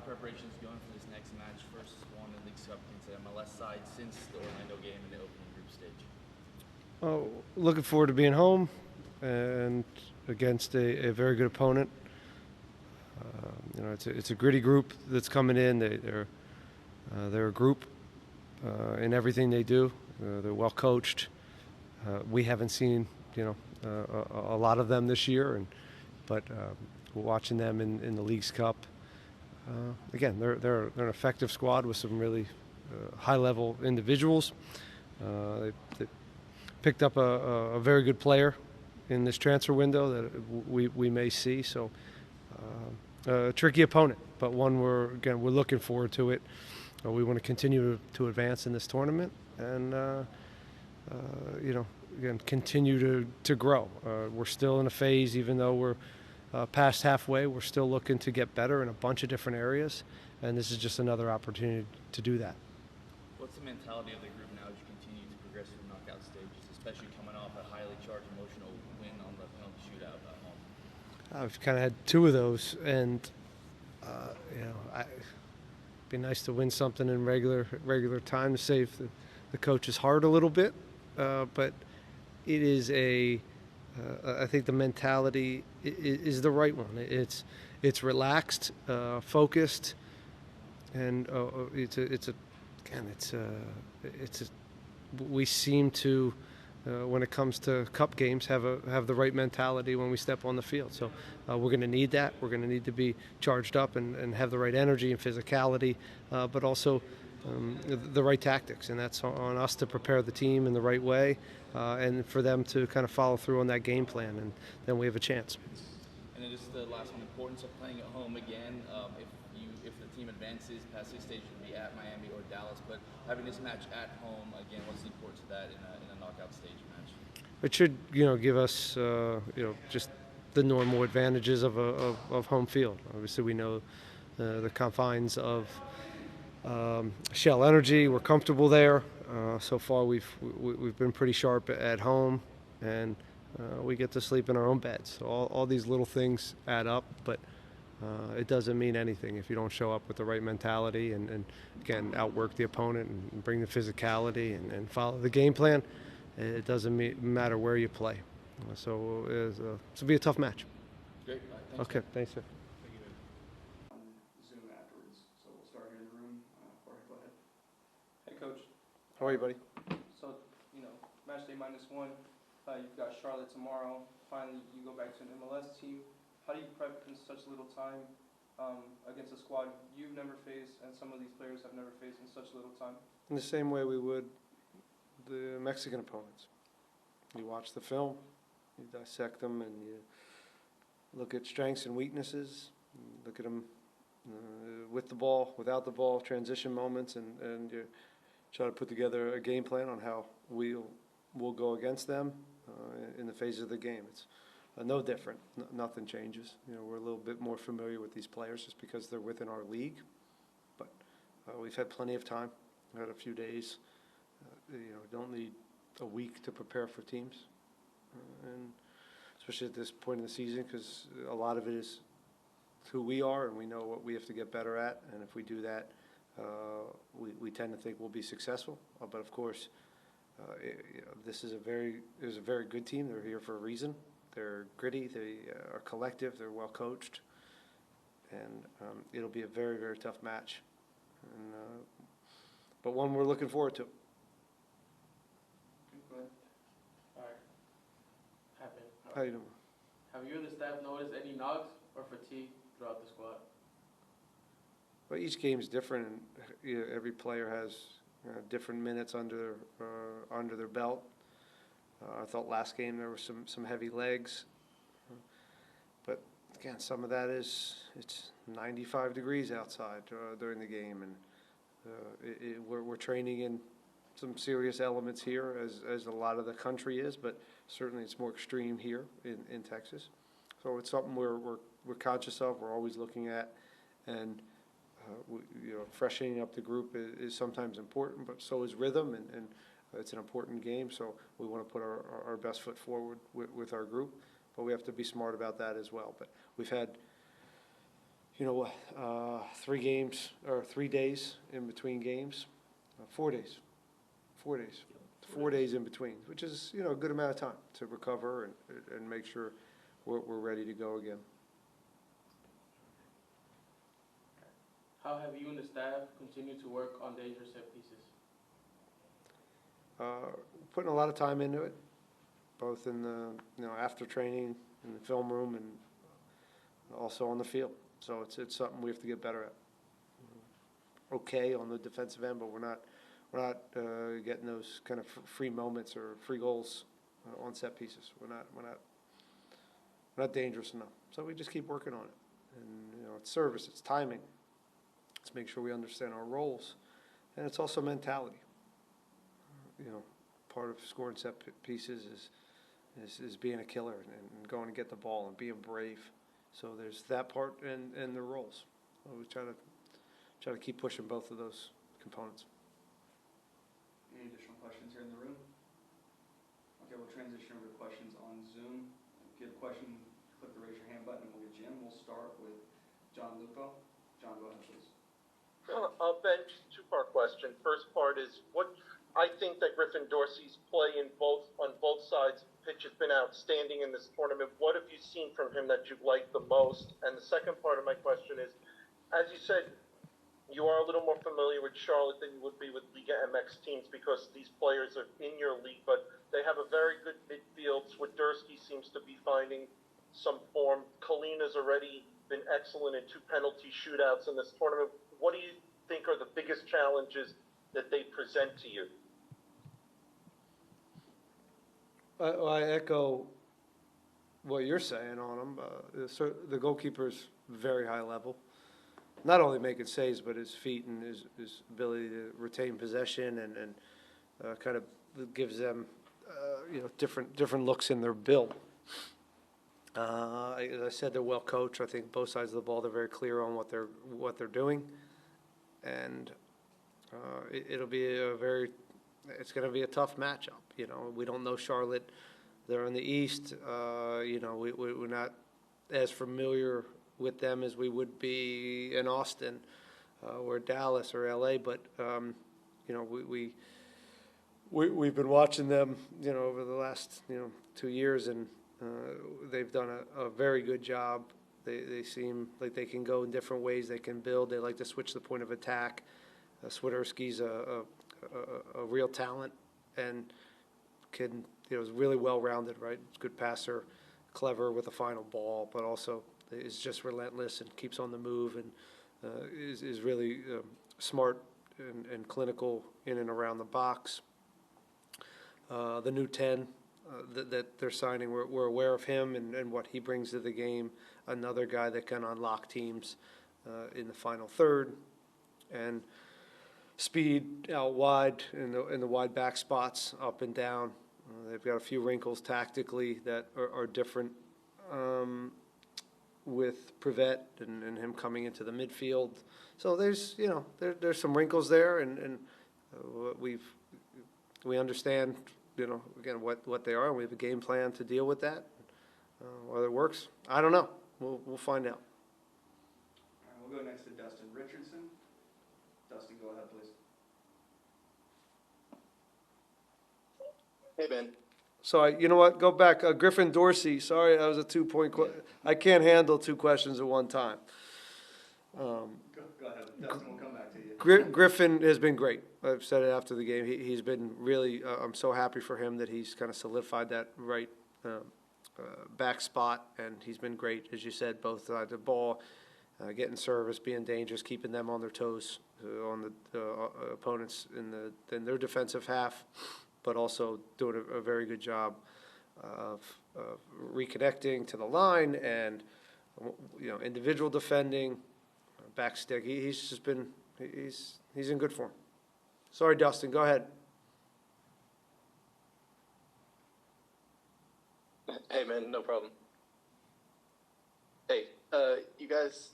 preparations going for this next match? First one in League Cup against the MLS side since the Orlando game in the opening group stage. Oh, looking forward to being home and against a very good opponent. It's a gritty group that's coming in. They're a group in everything they do. They're well coached. We haven't seen a lot of them this year, but we're watching them in the League's Cup. Again, they're an effective squad with some really high-level individuals. They picked up a very good player in this transfer window that we may see. So a tricky opponent, but one we're looking forward to it. We want to continue to advance in this tournament and continue to grow. We're still in a phase, even though we're past halfway, we're still looking to get better in a bunch of different areas, and this is just another opportunity to do that. What's the mentality of the group now as you continue to progress through knockout stages, especially coming off a highly charged emotional win on the penalty shootout at home? I've kind of had two of those, and it'd be nice to win something in regular time to save the coach's heart a little bit, but it is I think the mentality is the right one. It's relaxed, focused, and we seem to, when it comes to cup games, have the right mentality when we step on the field. So we're going to need that. We're going to need to be charged up and have the right energy and physicality, but also the right tactics, and that's on us to prepare the team in the right way and for them to kind of follow through on that game plan, and then we have a chance. And then just the last one, importance of playing at home again. If the team advances past this stage, it would be at Miami or Dallas, but having this match at home again, what's the importance of that in a knockout stage match? It should give us just the normal advantages of home field. Obviously, we know the confines of Shell Energy. We're comfortable there. So far, we've been pretty sharp at home, and we get to sleep in our own beds. So all these little things add up, but it doesn't mean anything if you don't show up with the right mentality and again, outwork the opponent and bring the physicality and follow the game plan. It doesn't matter where you play. So it'll be a tough match. Great. Thanks, okay, thanks, sir. Zoom afterwards, so we'll start here in the room. Jorge, go ahead. Hey, Coach. How are you, buddy? So, match day -1. You've got Charlotte tomorrow. Finally, you go back to an MLS team. How do you prep in such little time against a squad you've never faced and some of these players have never faced in such little time? In the same way we would the Mexican opponents. You watch the film, you dissect them, and you look at strengths and weaknesses, look at them with the ball, without the ball, transition moments, and you try to put together a game plan on how we'll go against them in the phases of the game. It's no different. Nothing changes. We're a little bit more familiar with these players just because they're within our league, but we've had plenty of time. We've had a few days. Don't need a week to prepare for teams, and especially at this point in the season, because a lot of it is who we are, and we know what we have to get better at. And if we do that, we tend to think we'll be successful. But of course, this is a very good team. They're here for a reason. They're gritty. They are collective. They're well coached, and it'll be a very, very tough match, but one we're looking forward to. All right. How you doing? Have you and the staff noticed any knocks or fatigue throughout the squad? Well, each game's different, and every player has different minutes under their belt. I thought last game there were some heavy legs, but again, some of that is it's 95 degrees outside during the game, and we're training in some serious elements here, as a lot of the country is, but certainly it's more extreme here in Texas. So it's something we're conscious of. We're always looking at, and freshening up the group is sometimes important, but so is rhythm, and it's an important game. So we want to put our best foot forward with our group, but we have to be smart about that as well. But we've had 3 games or 3 days in between games, 4 days, 4 days, 4 days in between, which is, a good amount of time to recover and make sure we're ready to go again. How have you and the staff continued to work on dangerous set pieces? Putting a lot of time into it, both in the, after training, in the film room, and also on the field. So it's something we have to get better at. Okay on the defensive end, but we're not getting those kind of free moments or free goals on set pieces. We're not dangerous enough. So we just keep working on it. And it's service, it's timing. Let's make sure we understand our roles, and it's also mentality. Part of scoring set pieces is being a killer and going to get the ball and being brave. So there's that part and the roles. So we try to keep pushing both of those components. Any additional questions here in the room? Okay, we'll transition over to questions on Zoom. If you have a question, click the raise your hand button and we'll get Jim. We'll start with John Lupo. John, go ahead, please. Ben, just a two-part question. First part is, I think that Griffin Dorsey's play on both sides of the pitch has been outstanding in this tournament. What have you seen from him that you've liked the most? And the second part of my question is, as you said, you are a little more familiar with Charlotte than you would be with Liga MX teams because these players are in your league, but they have a very good midfield. Swiderski seems to be finding some form. Kalina's already been excellent in 2 penalty shootouts in this tournament. What do you think are the biggest challenges that they present to you? I echo what you're saying on him. The goalkeeper's very high level. Not only making saves, but his feet and his ability to retain possession and kind of gives them, different looks in their build. As I said, they're well coached. I think both sides of the ball, they're very clear on what they're doing, and it's going to be a tough matchup. We don't know Charlotte. They're in the East. We're not as familiar with them as we would be in Austin or Dallas or LA. But, we've been watching them, over the last, 2 years, and they've done a very good job. They seem like they can go in different ways. They can build. They like to switch the point of attack. Swiderski's a real talent and is really well-rounded, right? Good passer, clever with a final ball, but also is just relentless and keeps on the move and is really smart and clinical in and around the box. The new 10 that they're signing, we're aware of him and what he brings to the game. Another guy that can unlock teams in the final third. And speed out wide in the wide back spots, up and down. They've got a few wrinkles tactically that are different with Privet and him coming into the midfield. So there's there's some wrinkles there, and we understand again what they are, and we have a game plan to deal with that. Whether it works, I don't know. We'll find out. All right, we'll go next to Dustin Richardson. Dustin, go ahead, please. Hey, Ben. So you know what? Go back. Griffin Dorsey. Sorry, that was a 2-point. I can't handle 2 questions at one time. Go ahead. Dustin, we'll come back to you. Griffin has been great. I've said it after the game. He's been really. I'm so happy for him that he's kind of solidified that right back spot, and he's been great, as you said, both sides of the ball, getting service, being dangerous, keeping them on their toes on the opponents in their defensive half, but also doing a very good job of reconnecting to the line and individual defending, back stick. He's just been he's in good form. Sorry, Dustin. Go ahead. Hey, man, no problem. Hey, you guys,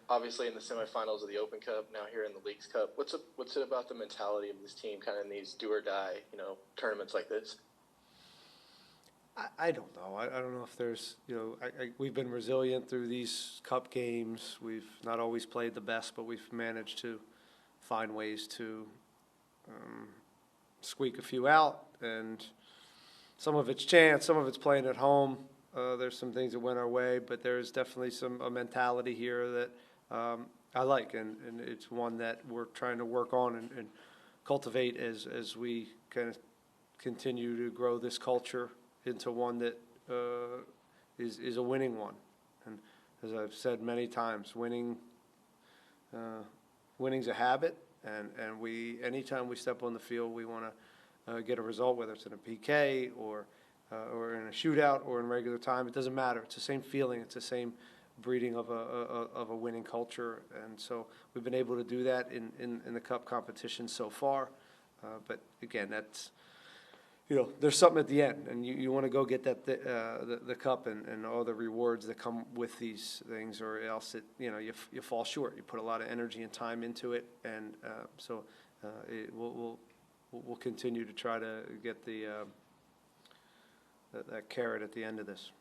obviously in the semifinals of the Open Cup, now here in the Leagues Cup. What's it about the mentality of this team, kind of in these do or die, tournaments like this? I don't know. I don't know if there's, we've been resilient through these cup games. We've not always played the best, but we've managed to find ways to squeak a few out. And some of it's chance, some of it's playing at home. There's some things that went our way, but there's definitely a mentality here that I like, and it's one that we're trying to work on and cultivate as we kind of continue to grow this culture into one that is a winning one. And as I've said many times, winning's a habit, and anytime we step on the field, we want to get a result, whether it's in a PK or in a shootout or in regular time. It doesn't matter. It's the same feeling. It's the same breeding of a winning culture, and so we've been able to do that in the cup competition so far. But again, that's, there's something at the end, and you want to go get that the cup and all the rewards that come with these things, or else you fall short. You put a lot of energy and time into it, and so we'll continue to try to get that carrot at the end of this.